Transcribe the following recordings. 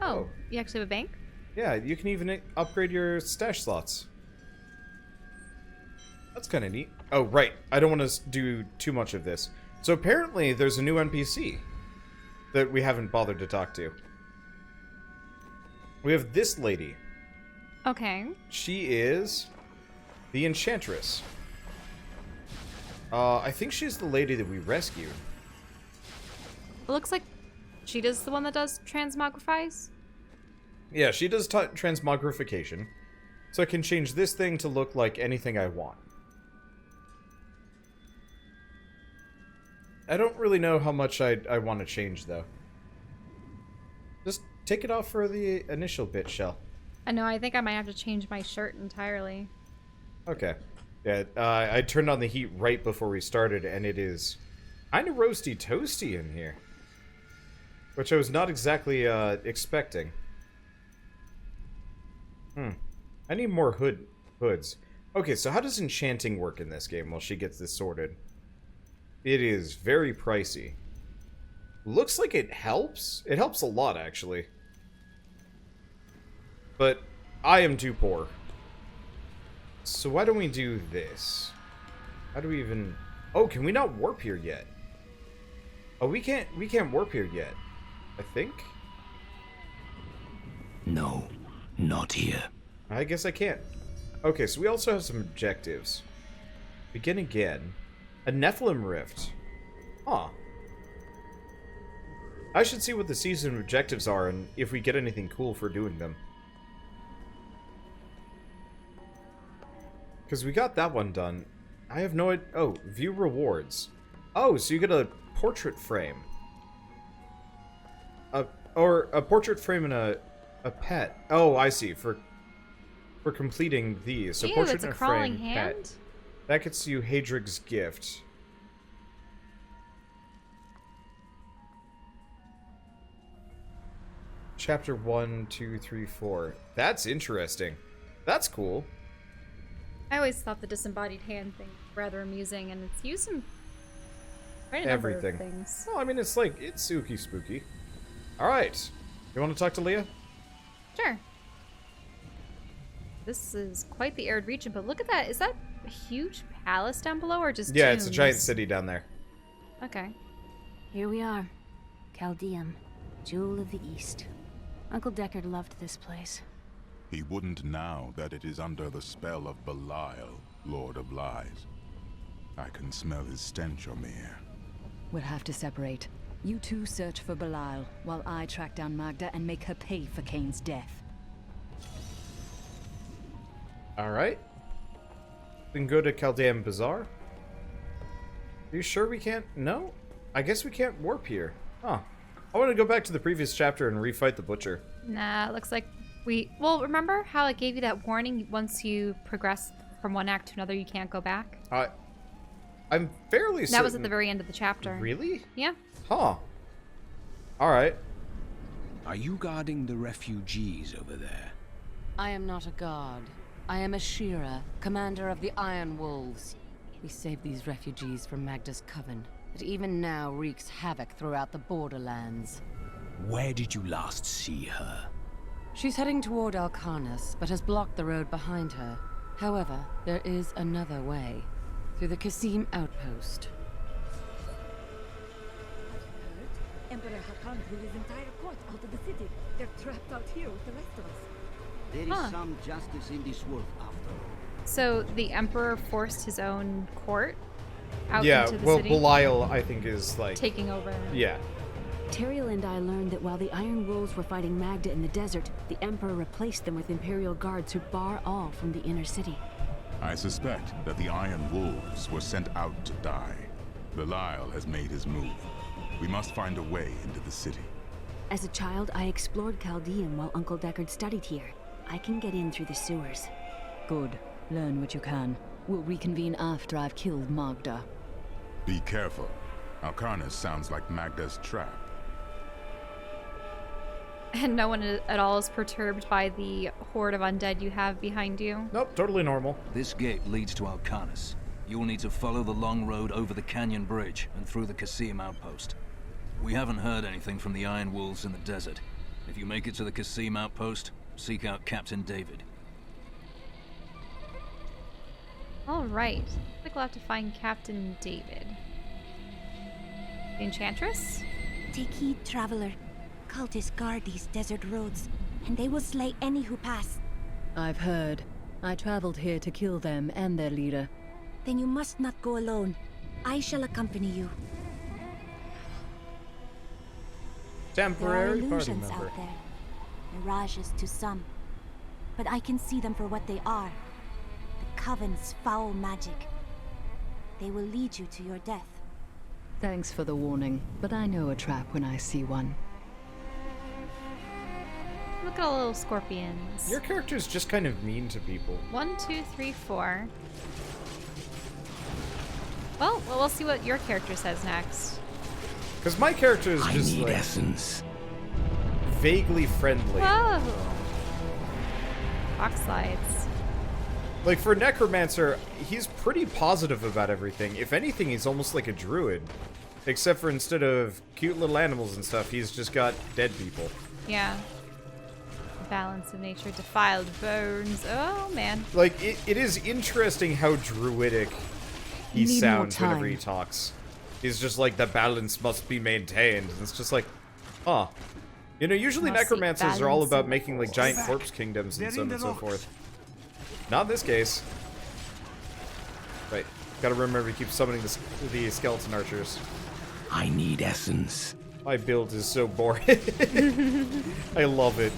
Oh, you actually have a bank? Yeah, you can even upgrade your stash slots. That's kind of neat. Oh, right. I don't want to do too much of this. So apparently there's a new NPC that we haven't bothered to talk to. We have this lady. Okay. She is the enchantress. I think she's the lady that we rescued. It looks like she does the one that does transmogrifies. Yeah, she does transmogrification. So I can change this thing to look like anything I want. I don't really know how much I want to change, though. Just take it off for the initial bit, Shell. I know, I think I might have to change my shirt entirely. Okay. Yeah, I turned on the heat right before we started, and it is kind of roasty toasty in here. Which I was not exactly expecting. I need more hoods. Okay, so how does enchanting work in this game while she gets this sorted? It is very pricey. Looks like it helps. It helps a lot, actually. But I am too poor. So why don't we do this? How do we even... Oh, can we not warp here yet? Oh, we can't warp here yet. I think? No, not here. I guess I can't. Okay, so we also have some objectives. Begin again. A Nephilim Rift. Huh. I should see what the season objectives are and if we get anything cool for doing them. Because we got that one done. I have no idea. Oh, view rewards. Oh, so you get a portrait frame. Or a portrait frame and a pet. Oh, I see. For completing these. So Ew, portrait it's a and a crawling frame, hand? pet. That gets you Hadrig's gift. Chapter 1, 2, 3, 4. That's interesting. That's cool. I always thought the disembodied hand thing was rather amusing, and it's used in quite a number of Everything. things. Well, I mean, it's like, it's spooky spooky. Alright. You want to talk to Leah? Sure. This is quite the arid region, but look at that. Is that a huge palace down below, or just Yeah, it's a tombs? giant city down there. Okay. Here we are. Chaldeum, Jewel of the East. Uncle Deckard loved this place. He wouldn't now that it is under the spell of Belial, Lord of Lies. I can smell his stench on the air. We'll have to separate. You two search for Belial, while I track down Magda and make her pay for Kane's death. Alright. Then go to Chaldean Bazaar. Are you sure we can't? No? I guess we can't warp here. Huh. I want to go back to the previous chapter and refight the Butcher. Nah, it looks like we... Well, remember how it gave you that warning? Once you progress from one act to another, you can't go back? I'm fairly certain... That was at the very end of the chapter. Really? Yeah. Huh. Alright. Are you guarding the refugees over there? I am not a guard. I am a Shira, commander of the Iron Wolves. We saved these refugees from Magda's coven, that even now wreaks havoc throughout the borderlands. Where did you last see her? She's heading toward Alcarnus, but has blocked the road behind her. However, there is another way, through the Kasim outpost. Emperor Hakan threw his entire court out of the city. They're trapped out here with the rest of us. There is some justice in this world after all. So the Emperor forced his own court out Yeah, into the well, city? Belial, I think, is like... Taking over. Yeah. Teriel and I learned that while the Iron Wolves were fighting Magda in the desert, the Emperor replaced them with Imperial guards who bar all from the inner city. I suspect that the Iron Wolves were sent out to die. Belial has made his move. We must find a way into the city. As a child, I explored Chaldean while Uncle Deckard studied here. I can get in through the sewers. Good. Learn what you can. We'll reconvene after I've killed Magda. Be careful. Alcarnus sounds like Magda's trap. And no one at all is perturbed by the horde of undead you have behind you? Nope, totally normal. This gate leads to Alcarnus. You will need to follow the long road over the canyon bridge and through the Kasim outpost. We haven't heard anything from the Iron Wolves in the desert. If you make it to the Kasim outpost, seek out Captain David. Alright. Looks like we'll have to find Captain David. The enchantress? Take heed, traveler. Cultists guard these desert roads, and they will slay any who pass. I've heard. I traveled here to kill them and their leader. Then you must not go alone. I shall accompany you. Temporary there are party illusions member. out there. Mirages to some. But I can see them for what they are. The Coven's foul magic. They will lead you to your death. Thanks for the warning, but I know a trap when I see one. Look at all little scorpions. Your character's just kind of mean to people. 1, 2, 3, 4. Well, we'll see what your character says next. Because my character is just like essence. Vaguely friendly. Whoa! Box slides. Like for Necromancer, he's pretty positive about everything. If anything, he's almost like a druid. Except for instead of cute little animals and stuff, he's just got dead people. Yeah. Balance of nature, defiled bones. Oh, man. Like, it is interesting how druidic he sounds whenever he talks. He's just like, the balance must be maintained. And it's just like, huh. You know, usually necromancers are all about making like giant corpse kingdoms and so on and so forth. Not in this case. Right. Gotta remember to keep summoning the skeleton archers. I need essence. My build is so boring. I love it.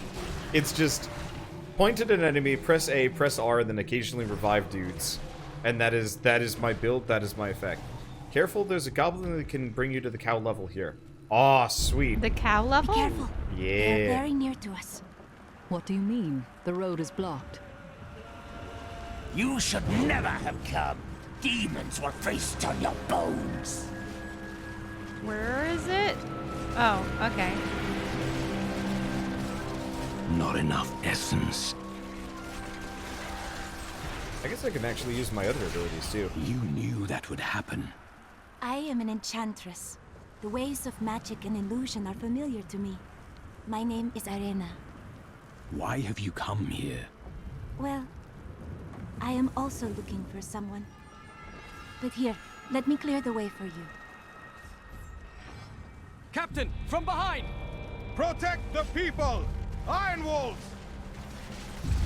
It's just point at an enemy, press A, press R, and then occasionally revive dudes. And that is my build, that is my effect. Careful, there's a goblin that can bring you to the cow level here. Aw, sweet. The cow level? Be careful. Yeah. They're very near to us. What do you mean? The road is blocked. You should never have come. Demons will feast on your bones. Where is it? Oh, okay. Not enough essence. I guess I can actually use my other abilities too. You knew that would happen. I am an enchantress. The ways of magic and illusion are familiar to me. My name is Irina. Why have you come here? Well, I am also looking for someone. But here, let me clear the way for you. Captain, from behind! Protect the people! Iron Wolves!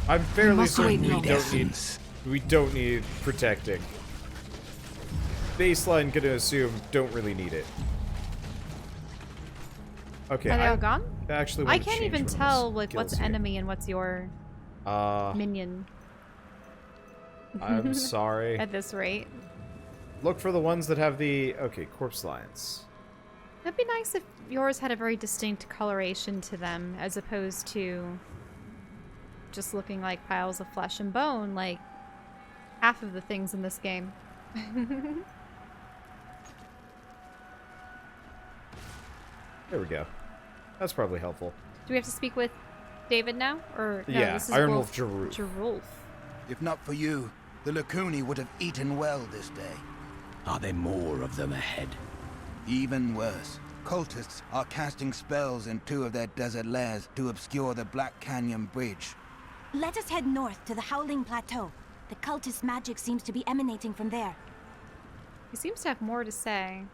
I'm fairly certain essence. we don't need protecting. Baseline gonna assume don't really need it. Okay. Are they all gone? Actually, I can't even tell like what's here. enemy and what's your minion. I'm sorry. At this rate. Look for the ones that have the corpse lions. It'd be nice if yours had a very distinct coloration to them, as opposed to just looking like piles of flesh and bone, like half of the things in this game. There we go. That's probably helpful. Do we have to speak with David now? Or no, yeah, this is Iron Wolf Jaruf. Jaruf. If not for you, the Lacuni would have eaten well this day. Are there more of them ahead? Even worse. Cultists are casting spells in 2 of their desert lairs to obscure the Black Canyon Bridge. Let us head north to the Howling Plateau. The cultist magic seems to be emanating from there. He seems to have more to say.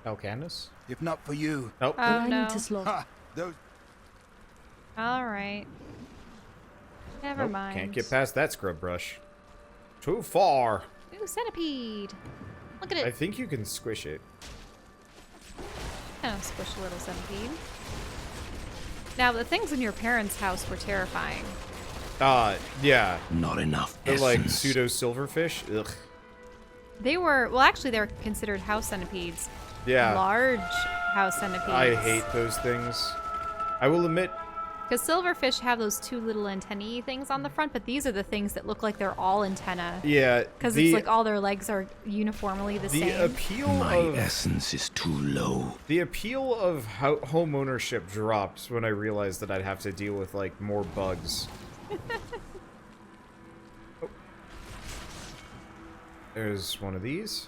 Alcanus? If not for you... Nope. Oh, no. Ha! Those... Alright. Never mind. Can't get past that scrub brush. Too far. Ooh, centipede. Look at it. I think you can squish it. Kind of squish a little centipede. Now, the things in your parents' house were terrifying. Yeah. Not enough They're essence. like pseudo silverfish. Ugh. They were, well, actually, they're considered house centipedes. Yeah. Large house centipedes. I hate those things. I will admit. Because silverfish have those 2 little antennae things on the front, but these are the things that look like they're all antenna. Yeah. Because it's like all their legs are uniformly the same. The appeal My of essence is too low. The appeal of home ownership dropped when I realized that I'd have to deal with like more bugs. There's one of these.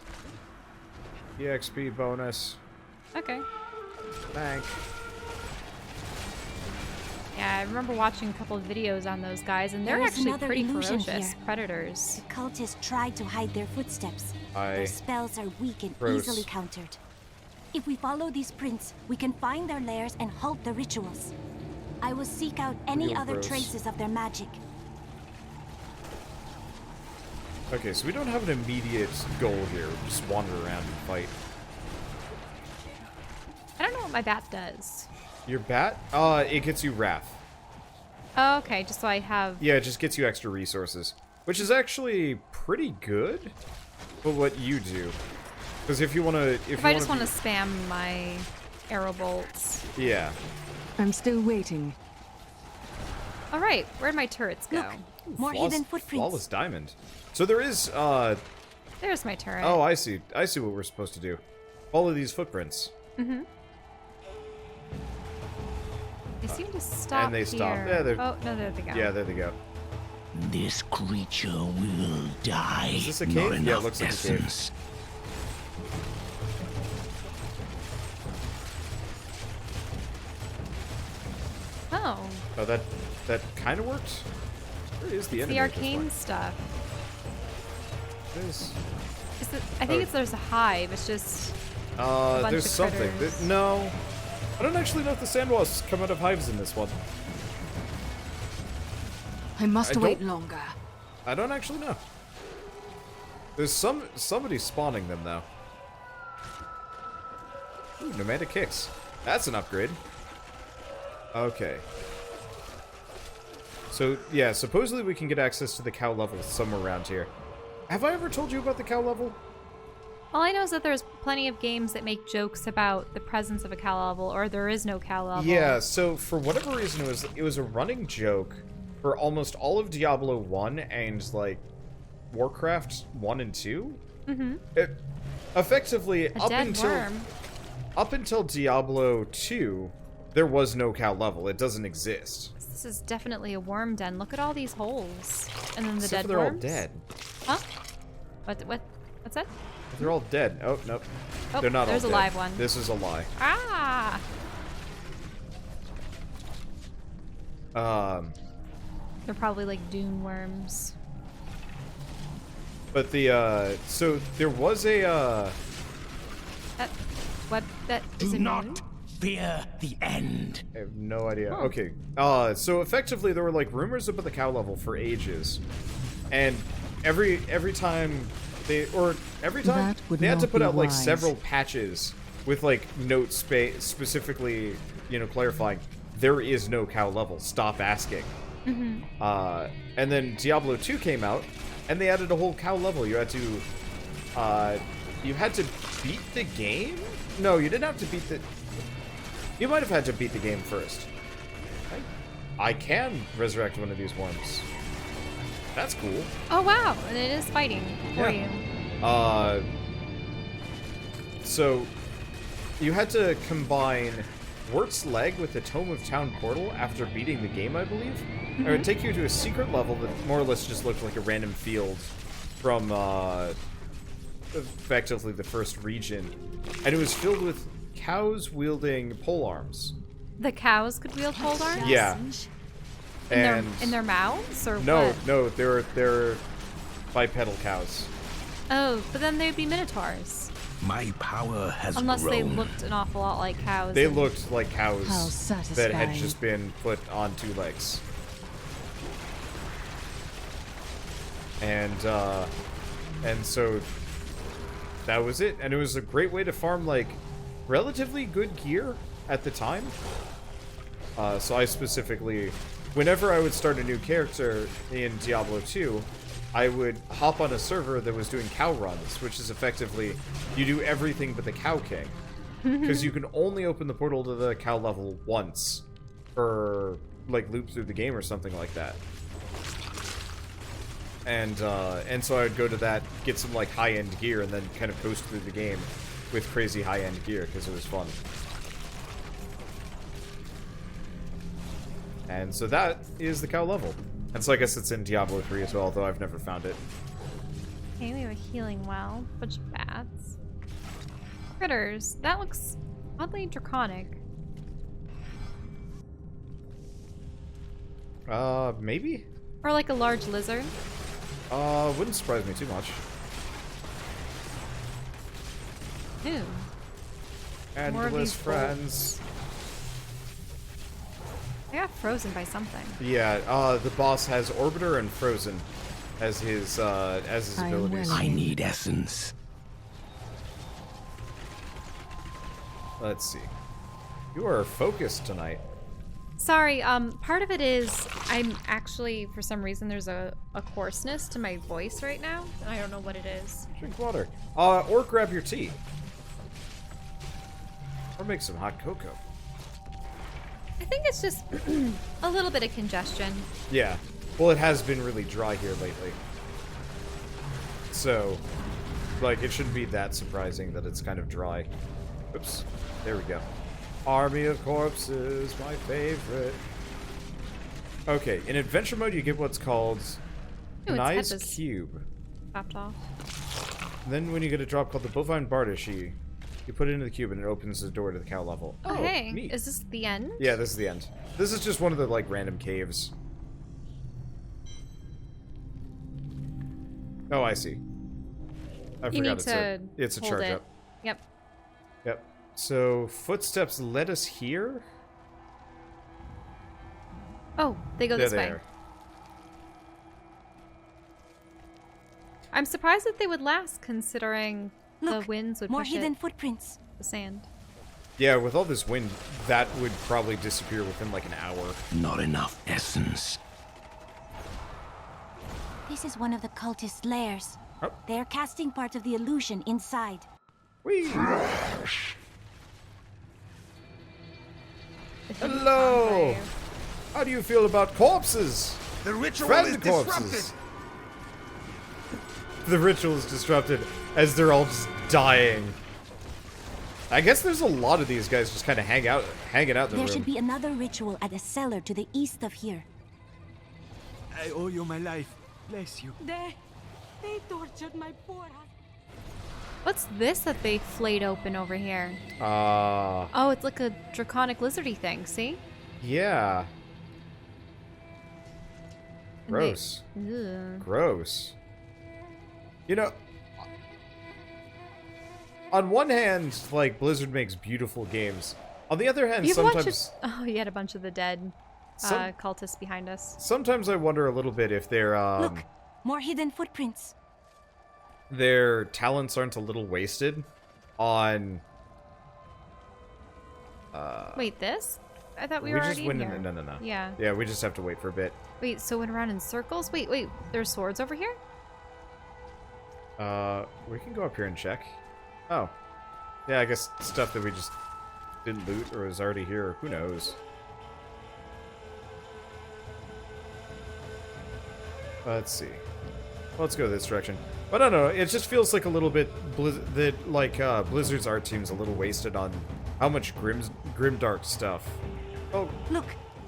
EXP bonus. Okay. Thank. I remember watching a couple of videos on those guys, and they're There is actually another pretty illusion ferocious here. predators. The cultists tried to hide their footsteps. Their spells are weak and Gross. easily countered. If we follow these prints, we can find their lairs and halt the rituals. I will seek out any Real other gross. traces of their magic. Okay, so we don't have an immediate goal here. We just wander around and fight. I don't know what my bat does. Your bat? It gets you wrath. Oh, okay, just so I have... Yeah, it just gets you extra resources. Which is actually pretty good for what you do. Because if you want to... If I just want to spam my arrow bolts. Yeah. I'm still waiting. Alright, where'd my turrets go? Look, more hidden footprints. Flawless diamond. So there is, There's my turret. Oh, I see. I see what we're supposed to do. Follow these footprints. Mm-hmm. They seem to stop And they stop. here. Yeah, they're... Oh, no, there they go. Yeah, there they go. This creature will die. Is this a Not cave? Yeah, it enough looks like a cave. essence. Oh. Oh, that kind of worked? Where is the It's enemy? the at this arcane point? stuff. What is... I think there's a hive. It's just a bunch there's of something. critters. No. I don't actually know if the sand wasps come out of hives in this one. I must I wait don't- longer. I don't actually know. There's somebody spawning them though. Ooh, nomadic kicks. That's an upgrade. Okay. So yeah, supposedly we can get access to the cow level somewhere around here. Have I ever told you about the cow level? All I know is that there's plenty of games that make jokes about the presence of a cow level, or there is no cow level. Yeah, so for whatever reason it was a running joke for almost all of Diablo 1 and like Warcraft 1 and 2. Mm-hmm. Effectively A dead worm. up until Diablo 2, there was no cow level. It doesn't exist. This is definitely a worm den. Look at all these holes. And then the Except dead they're worms. all dead. Huh? What's that? They're all dead. Oh, nope. Oh, They're not there's all a dead. live one. This is a lie. Ah! They're probably like dune worms. But the, so there was a, That is Do a not moon? fear the end. I have no idea. Huh. Okay. So effectively there were like rumors about the cow level for ages. And every time they had to put out like several patches with like notes specifically, you know, clarifying there is no cow level. Stop asking. Mm-hmm. And then Diablo 2 came out, and they added a whole cow level. You had to beat the game? No, you didn't have to beat the... You might have had to beat the game first. I can resurrect one of these worms. That's cool. Oh wow, and it is fighting for you. So you had to combine Wirt's leg with the Tome of Town portal after beating the game, I believe. It would take you to a secret level that more or less just looked like a random field from effectively the first region, and it was filled with cows wielding pole arms. The cows could wield pole arms? Yeah. In their mouths or no, what? no, they're bipedal cows. Oh, but then they'd be minotaurs. My power has Unless grown. they looked an awful lot like cows. They and- looked like cows How that had satisfying. just been put on two legs. And so that was it. And it was a great way to farm like relatively good gear at the time. So I specifically, whenever I would start a new character in Diablo 2, I would hop on a server that was doing cow runs, which is effectively you do everything but the Cow King. Because you can only open the portal to the cow level once per like loop through the game or something like that. And so I would go to that, get some like high-end gear, and then kind of coast through the game with crazy high-end gear because it was fun. And so that is the cow level. And so I guess it's in Diablo 3 as well, though I've never found it. Okay, we have a healing well. Bunch of bats. Critters. That looks oddly draconic. Maybe? Or like a large lizard? Wouldn't surprise me too much. Ooh. Endless friends. I got frozen by something. Yeah, the boss has Orbiter and Frozen as his abilities. I need essence. Let's see. You are focused tonight. Sorry, part of it is I'm actually, for some reason, there's a coarseness to my voice right now. And I don't know what it is. Drink water. Or grab your tea. Or make some hot cocoa. I think it's just a little bit of congestion. Yeah. Well, it has been really dry here lately. So, like, it shouldn't be that surprising that it's kind of dry. Oops. There we go. Army of Corpses, my favorite. Okay, in adventure mode, you get what's called Nice Cube. Popped off. Then when you get a drop called the Bovine Bardish, you put it into the cube and it opens the door to the cow level. Oh, hey, neat. Is this the end? Yeah, this is the end. This is just one of the, like, random caves. Oh, I see. I forgot it's a charge up. Yep. Yep. So, footsteps led us here? Oh, they go this way. There. I'm surprised that they would last, considering the winds would more push hidden footprints. The sand. Yeah, with all this wind, that would probably disappear within like an hour. Not enough essence. This is one of the cultist lairs. Oh. They are casting part of the illusion inside. Whee! Hello! How do you feel about corpses? The ritual Friend is corpses. disrupted. The ritual is disrupted as they're all just dying. I guess there's a lot of these guys just kind of hanging out in the room. There should be another ritual at a cellar to the east of here. I owe you my life. Bless you. They tortured my poor husband. What's this that they flayed open over here? Oh, it's like a draconic lizardy thing, see? Yeah. And Gross. Ugh. Gross. You know, on one hand, like, Blizzard makes beautiful games. On the other hand, sometimes... Oh, you had a bunch of the dead cultists behind us. Sometimes I wonder a little bit if their, Look, more hidden footprints. Their talents aren't a little wasted on... Wait, this? I thought we were already in here. No. Yeah. Yeah, we just have to wait for a bit. Wait, so went around in circles? Wait, there's swords over here? We can go up here and check. Oh. Yeah, I guess stuff that we just didn't loot or is already here. Who knows? Let's see. Let's go this direction. But I don't know, it just feels like a little bit Blizzard's art team's a little wasted on how much grimdark stuff. Oh, look,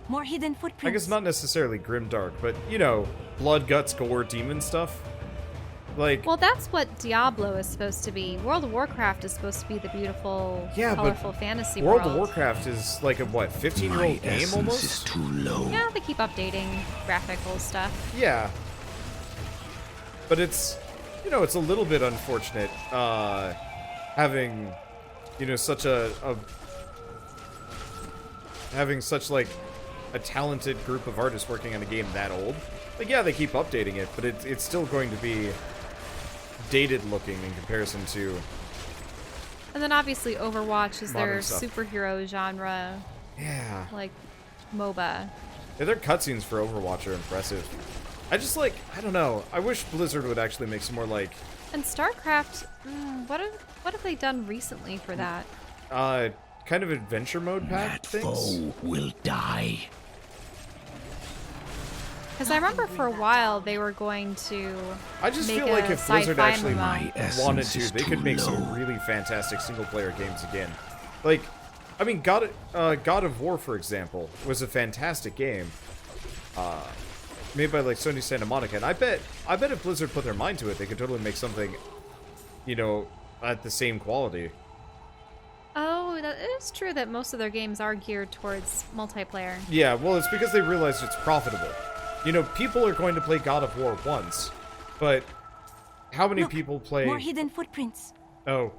more hidden footprints. I guess not necessarily grimdark, but you know, blood, guts, gore, demon stuff. Like, well, that's what Diablo is supposed to be. World of Warcraft is supposed to be the beautiful, colorful fantasy world. World of Warcraft is like a, what, 15-year-old game almost? Is too low. Yeah, they keep updating graphical stuff. Yeah. But it's, you know, it's a little bit unfortunate, having, you know, having such, like, a talented group of artists working on a game that old. Like, yeah, they keep updating it, but it's still going to be dated looking in comparison to... And then obviously Overwatch is their stuff. superhero genre. Yeah. Like, MOBA. Yeah, their cutscenes for Overwatch are impressive. I just, like, I don't know. I wish Blizzard would actually make some more, like... And StarCraft, what have they done recently for that? Kind of adventure mode pack things? Foe will die. Because I remember for a while they were going to I just make feel like if Blizzard actually wanted to, they could make some really fantastic single-player games again. Like, I mean, God of War, for example, was a fantastic game. Made by, like, Sony Santa Monica, and I bet if Blizzard put their mind to it, they could totally make something, you know, at the same quality. Oh, it is true that most of their games are geared towards multiplayer. Yeah, well, it's because they realized it's profitable. You know, people are going to play God of War once, but how many people play... More hidden footprints. Oh,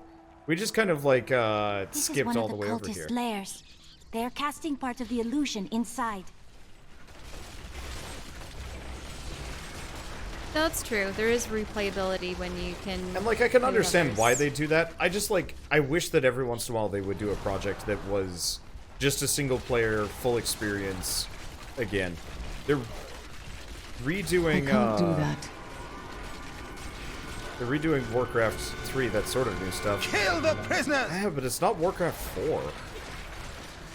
we just kind of, like, This skipped is one all of the the way over cultist here. lairs. They are casting part of the illusion inside. That's true. There is replayability when you can... And, like, I can play understand others. why they do that. I just, like, I wish that every once in a while they would do a project that was just a single-player, full experience again. They're redoing, I can't do that. They're redoing Warcraft 3, that sort of new stuff. Kill the prisoners! Yeah, but it's not Warcraft 4.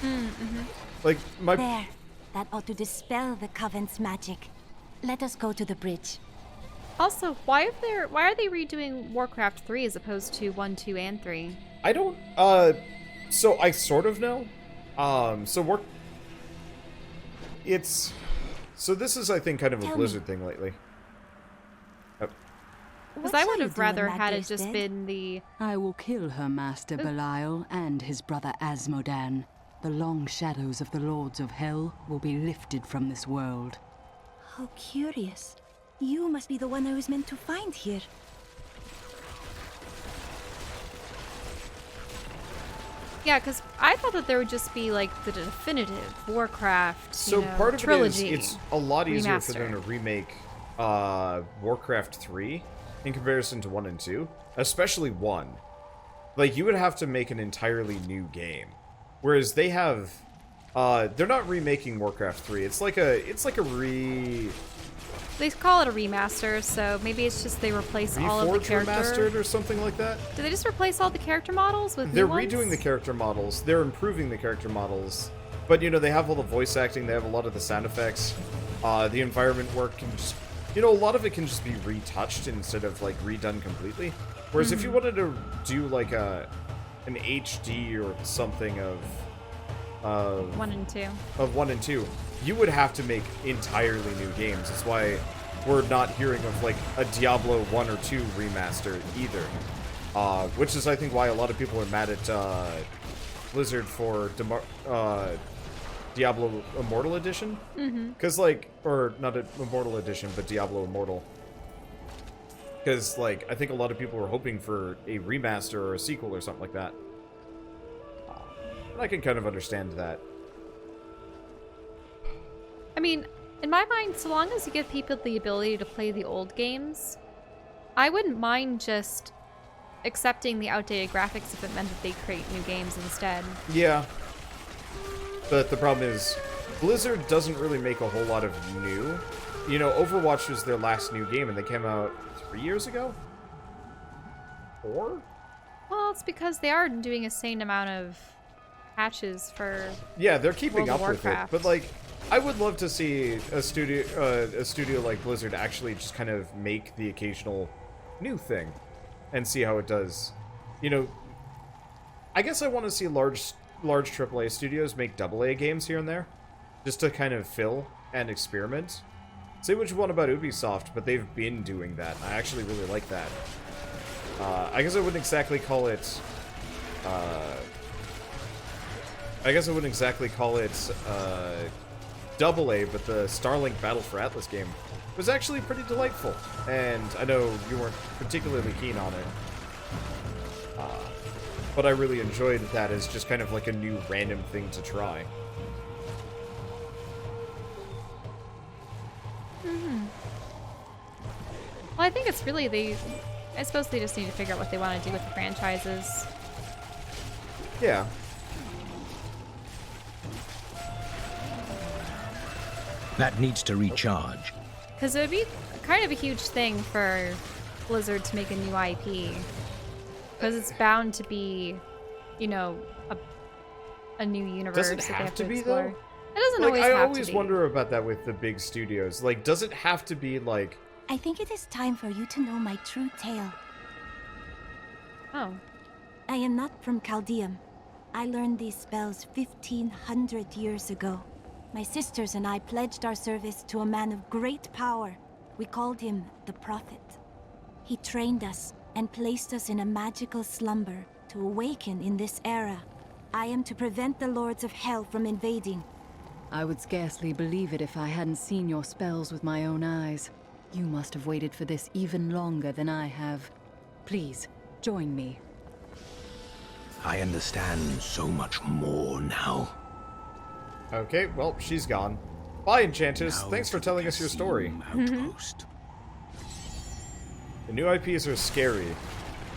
Mm-hmm. Like, my... There. That ought to dispel the Coven's magic. Let us go to the bridge. Also, why are they redoing Warcraft 3 as opposed to 1, 2, and 3? I don't, so I sort of know. So this is, I think, kind of a Tell Blizzard thing lately. Because What I shall would you have do when rather had Magda it is just dead? been the... I will kill her master Belial and his brother Asmodan. The long shadows of the Lords of Hell will be lifted from this world. How curious. You must be the one I was meant to find here. Yeah, because I thought that there would just be, like, the definitive Warcraft, So part of trilogy. it is, it's a lot easier for remaster. them to remake Warcraft 3 in comparison to 1 and 2. Especially 1. Like, you would have to make an entirely new game. Whereas they have... they're not remaking Warcraft 3. It's like a They call it a remaster, so maybe it's just they replace all of the Reforged character... remastered or something like that. Do they just replace all the character models with They're new ones? redoing the character models. They're improving the character models. But, you know, they have all the voice acting. They have a lot of the sound effects. The environment work can just... You know, a lot of it can just be retouched instead of, like, redone completely. Whereas if you wanted to do, like, an HD or something of 1 and 2. Of 1 and 2, you would have to make entirely new games. That's why we're not hearing of, like, a Diablo 1 or 2 remaster either. Which is, I think, why a lot of people are mad at Blizzard for Diablo Immortal Edition. Because, like, or not Immortal Edition, but Diablo Immortal. Because, like, I think a lot of people were hoping for a remaster or a sequel or something like that. And I can kind of understand that. I mean, in my mind, so long as you give people the ability to play the old games, I wouldn't mind just accepting the outdated graphics if it meant that they create new games instead. Yeah. But the problem is, Blizzard doesn't really make a whole lot of new. You know, Overwatch was their last new game, and they came out 3 years ago? 4? Well, it's because they are doing a sane amount of patches for Yeah, they're keeping World of up with it. Warcraft. But, like, I would love to see a studio like Blizzard actually just kind of make the occasional new thing and see how it does. You know, I guess I want to see large AAA studios make AA games here and there, just to kind of fill and experiment. Say what you want about Ubisoft, but they've been doing that. I actually really like that. I guess I wouldn't exactly call it. AA, but the Starlink Battle for Atlas game was actually pretty delightful, and I know you weren't particularly keen on it. But I really enjoyed that as just kind of like a new random thing to try. Well, I think it's really I suppose they just need to figure out what they want to do with the franchises. Yeah. That needs to recharge. Because it would be kind of a huge thing for Blizzard to make a new IP. Because it's bound to be, you know, a new universe. Does it that they have to be, explore. though? It doesn't Like, always I have always to be. wonder about that with the big studios. Like, does it have to be, like... I think it is time for you to know my true tale. Oh. I am not from Chaldeum. I learned these spells 1,500 years ago. My sisters and I pledged our service to a man of great power. We called him the Prophet. He trained us and placed us in a magical slumber to awaken in this era. I am to prevent the Lords of Hell from invading. I would scarcely believe it if I hadn't seen your spells with my own eyes. You must have waited for this even longer than I have. Please, join me. I understand so much more now. Okay, well, she's gone. Bye, Enchantress. Thanks for telling us your story. Outpost. The new IPs are scary,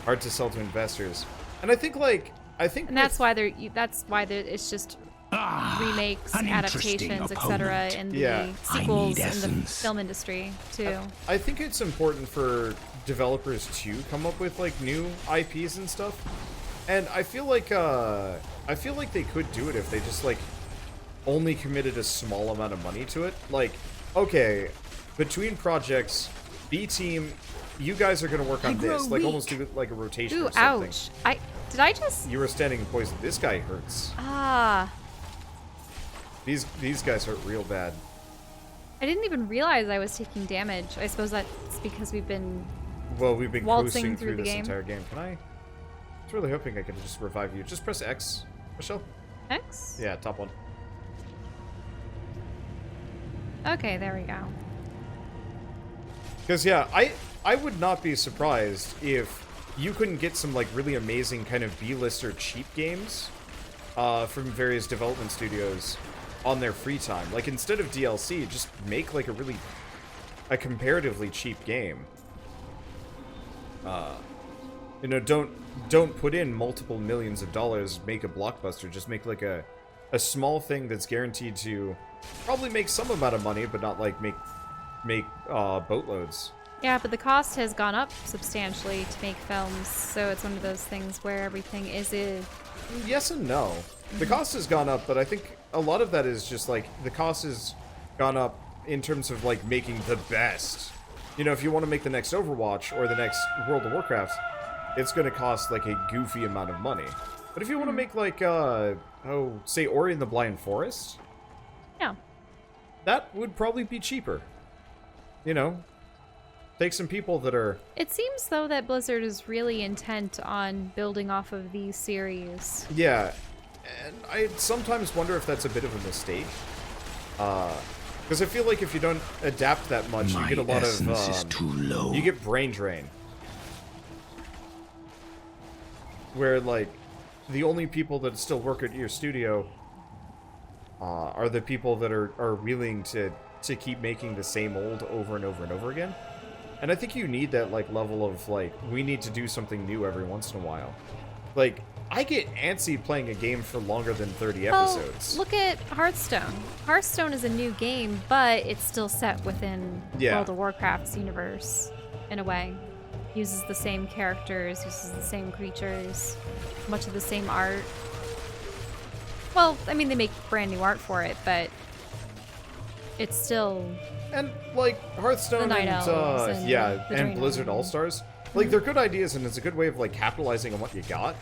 hard to sell to investors, and I think and that's why it's just remakes, adaptations, etc., and the sequels in the film industry too. I think it's important for developers to come up with like new IPs and stuff, and I feel like they could do it if they just like only committed a small amount of money to it. Like, okay, between projects, B team, you guys are gonna work on this, like almost do like a rotation or something. Ouch! Did I just? You were standing in poison. This guy hurts. Ah. These guys hurt real bad. I didn't even realize I was taking damage. I suppose that's because we've been coasting through this game. Entire game. Can I? I was really hoping I could just revive you. Just press X, Michelle. X? Yeah, top one. Okay, there we go. Because yeah, I would not be surprised if you couldn't get some like really amazing kind of B-lister cheap games from various development studios on their free time. Like instead of DLC, just make like a comparatively cheap game. You know, don't put in multiple millions of dollars, make a blockbuster. Just make like a small thing that's guaranteed to probably make some amount of money, but not like make boatloads. Yeah, but the cost has gone up substantially to make films, so it's one of those things where everything is Yes and no. The cost has gone up, but I think a lot of that is just like the cost has gone up in terms of like making the best. You know, if you want to make the next Overwatch or the next World of Warcraft, it's going to cost like a goofy amount of money. But if you want to make like say Ori and the Blind Forest, yeah, that would probably be cheaper. You know, take some people that are... It seems, though, that Blizzard is really intent on building off of these series. Yeah, and I sometimes wonder if that's a bit of a mistake. Because I feel like if you don't adapt that much, you get a lot of... is too low. You get brain drain. Where, like, the only people that still work at your studio are the people that are willing to keep making the same old over and over and over again. And I think you need that, like, level of, like, we need to do something new every once in a while. Like, I get antsy playing a game for longer than 30 episodes. Look at Hearthstone. Hearthstone is a new game, but it's still set within World of Warcraft's universe, in a way. Uses the same characters, uses the same creatures, much of the same art. Well, I mean, they make brand new art for it, but it's still... And, like, Hearthstone and Blizzard All-Stars, like, they're good ideas, and it's a good way of, like, capitalizing on what you got.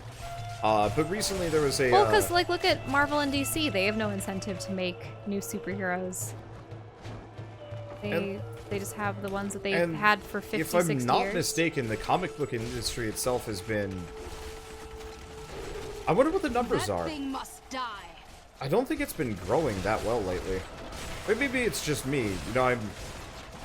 But recently there was a... Well, because, like, look at Marvel and DC. They have no incentive to make new superheroes. They just have the ones that they've had for 50, 60 years. If I'm not mistaken, the comic book industry itself has been... I wonder what the numbers are. That thing must die. I don't think it's been growing that well lately. But maybe it's just me. You know,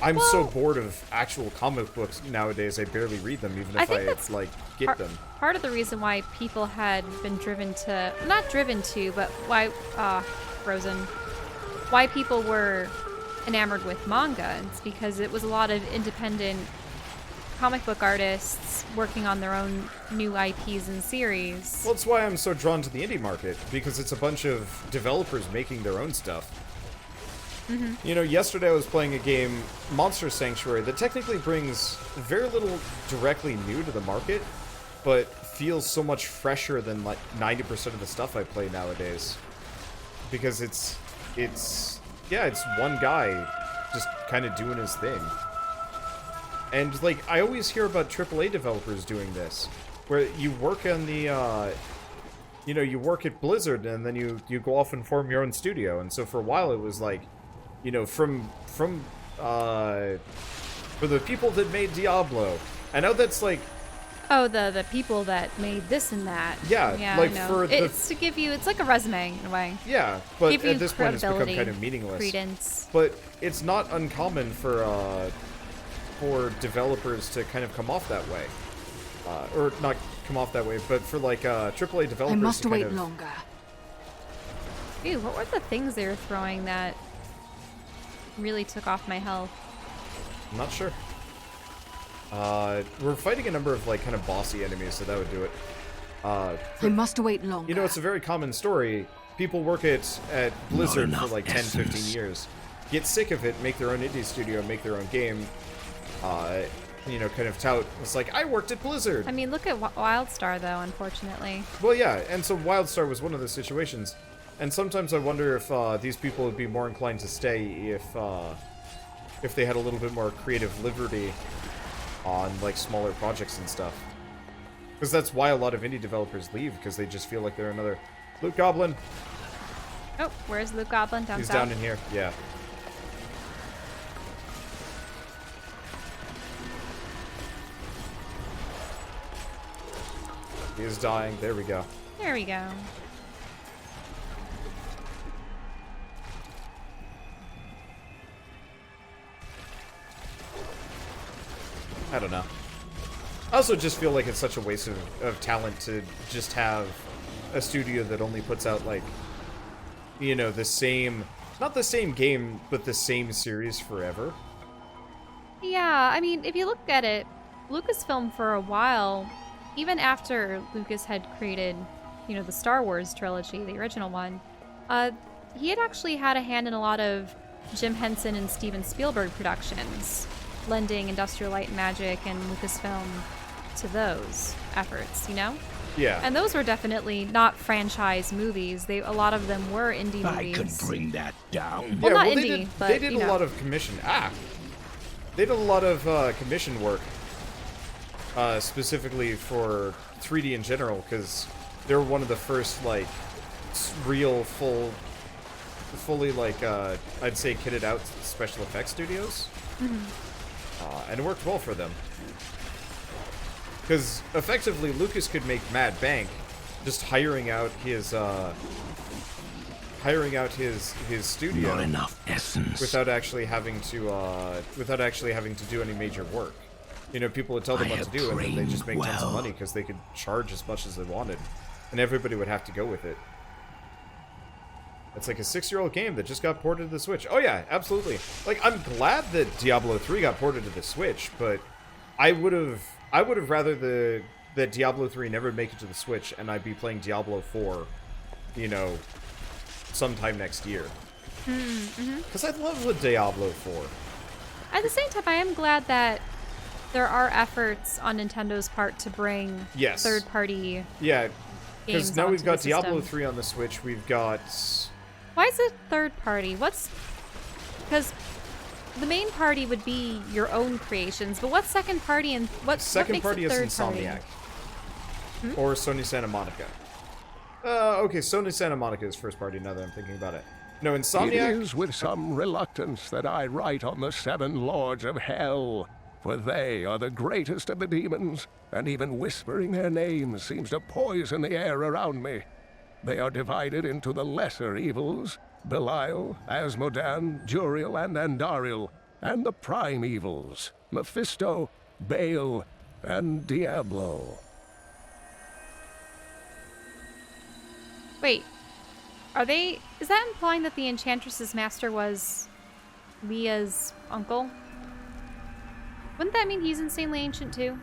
I'm so bored of actual comic books nowadays, I barely read them, even if I like, get them. Part of the reason why people had been driven to... Not driven to, but why... Frozen. Why people were enamored with manga. It's because it was a lot of independent comic book artists working on their own new IPs and series. Well, that's why I'm so drawn to the indie market, because it's a bunch of developers making their own stuff. You know, yesterday I was playing a game, Monster Sanctuary, that technically brings very little directly new to the market, but feels so much fresher than like 90% of the stuff I play nowadays. Because it's one guy just kind of doing his thing. And like, I always hear about AAA developers doing this, where you work on the, you know, you work at Blizzard and then you go off and form your own studio. And so for a while it was like, you know, for the people that made Diablo. I know that's like Oh, the people that made this and that. Yeah, I like know. for the... It's to give you, it's like a resume in a way. Yeah, but Give you at this point it's become credibility, kind of meaningless. credence. But it's not uncommon for developers to kind of come off that way. Or not come off that way, but for like AAA developers I must to wait kind of... longer. Ew, what were the things they were throwing that really took off my health? I'm not sure. We're fighting a number of like kind of bossy enemies, so that would do it. I must wait longer. You know, it's a very common story. People work at Blizzard for like 10, 15 years, get sick of it, make their own indie studio, make their own game. You know, kind of tout. It's like, I worked at Blizzard. I mean, look at Wildstar, though, unfortunately. Well, yeah, and so Wildstar was one of those situations. And sometimes I wonder if these people would be more inclined to stay if they had a little bit more creative liberty on like smaller projects and stuff. Because that's why a lot of indie developers leave, because they just feel like they're another Luke Goblin. Oh, where's Luke Goblin? Down He's south? down in here, yeah. He is dying. There we go. There we go. I don't know. I also just feel like it's such a waste of talent to just have a studio that only puts out, like, you know, the same... Not the same game, but the same series forever. Yeah, I mean, if you look at it, Lucasfilm for a while, even after Lucas had created, you know, the Star Wars trilogy, the original one, he had actually had a hand in a lot of Jim Henson and Steven Spielberg productions, lending Industrial Light and Magic and Lucasfilm to those efforts, you know? Yeah. And those were definitely not franchise movies. A lot of them were indie movies. I could bring that down. Well, yeah, not well, indie, but they did you a know. lot of commission. They did a lot of commission work, specifically for 3D in general, because they were one of the first like real fully like I'd say kitted out special effects studios, and it worked well for them. Because effectively, Lucas could make mad bank just hiring out his studio. Not enough essence. Without actually having to do any major work. You know, people would tell them what to do, and then they just make tons of money because they could charge as much as they wanted, and everybody would have to go with it. It's like a 6-year-old game that just got ported to the Switch. Oh yeah, absolutely. Like, I'm glad that Diablo 3 got ported to the Switch, but I would have rather that Diablo 3 never make it to the Switch and I'd be playing Diablo 4, you know, sometime next year. Because I love the Diablo 4. At the same time, I am glad that there are efforts on Nintendo's part to bring third-party Yeah, because now we've got the Diablo system. 3 on the Switch. We've got... Why is it third-party? Because the main party would be your own creations, but what's second party and what Second makes party it is third Insomniac. party? Or Sony Santa Monica. Okay, Sony Santa Monica is first party now that I'm thinking about it. No, Insomniac... It is with some reluctance that I write on the 7 Lords of Hell, for they are the greatest of the demons, and even whispering their names seems to poison the air around me. They are divided into the lesser evils, Belial, Asmodan, Juriel, and Andariel, and the prime evils, Mephisto, Baal, and Diablo. Wait, is that implying that the Enchantress's master was Leah's uncle? Wouldn't that mean he's insanely ancient too?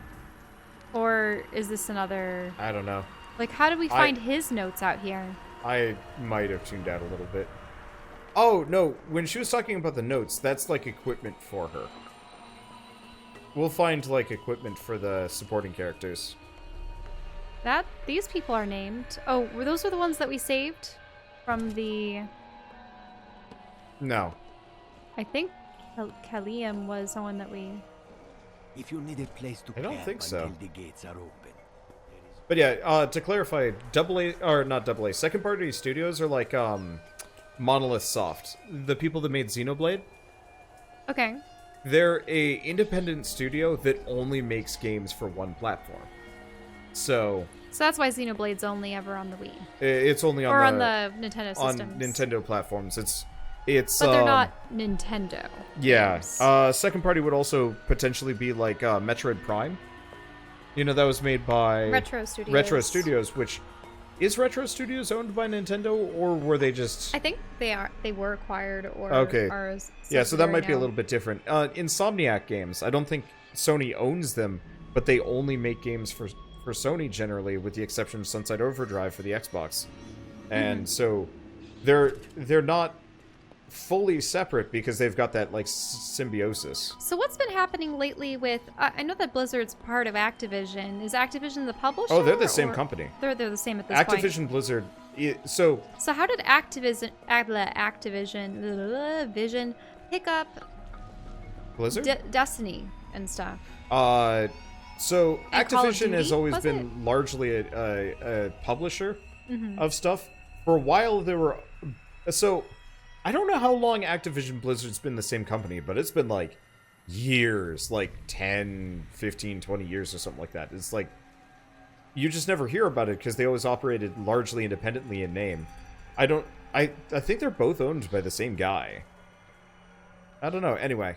Or is this another... I don't know. Like, how did we find his notes out here? I might have tuned out a little bit. Oh, no, when she was talking about the notes, that's like equipment for her. We'll find, like, equipment for the supporting characters. These people are named. Oh, those were the ones that we saved from the... No. I think Kalium was someone that we... If you need a place to I don't think so. until the gates are open. But yeah, to clarify, second party studios are like, Monolith Soft. The people that made Xenoblade. Okay. They're a independent studio that only makes games for one platform. So that's why Xenoblade's only ever on the Wii. It's only on the Nintendo systems. On Nintendo platforms. It's but they're not Nintendo. Yeah. Games. Second party would also potentially be like Metroid Prime. You know, that was made by Retro Studios. Retro Studios, which is Retro Studios owned by Nintendo, or were they just? I think they are. They were acquired, or okay. Are yeah, so that might now. be a little bit different. Insomniac games. I don't think Sony owns them, but they only make games for Sony generally, with the exception of Sunset Overdrive for the Xbox, and so they're not fully separate because they've got that like symbiosis. So what's been happening lately with? I know that Blizzard's part of Activision. Is Activision the publisher? Oh, they're the same company. They're the same at this point. Activision Blizzard. So how did Activision Vision pick up Blizzard, Destiny and stuff? So and Activision has always been largely a publisher of stuff. For a while, there were I don't know how long Activision Blizzard's been the same company, but it's been like years, like 10, 15, 20 years or something like that. It's like you just never hear about it because they always operated largely independently in name. I think they're both owned by the same guy. I don't know. Anyway,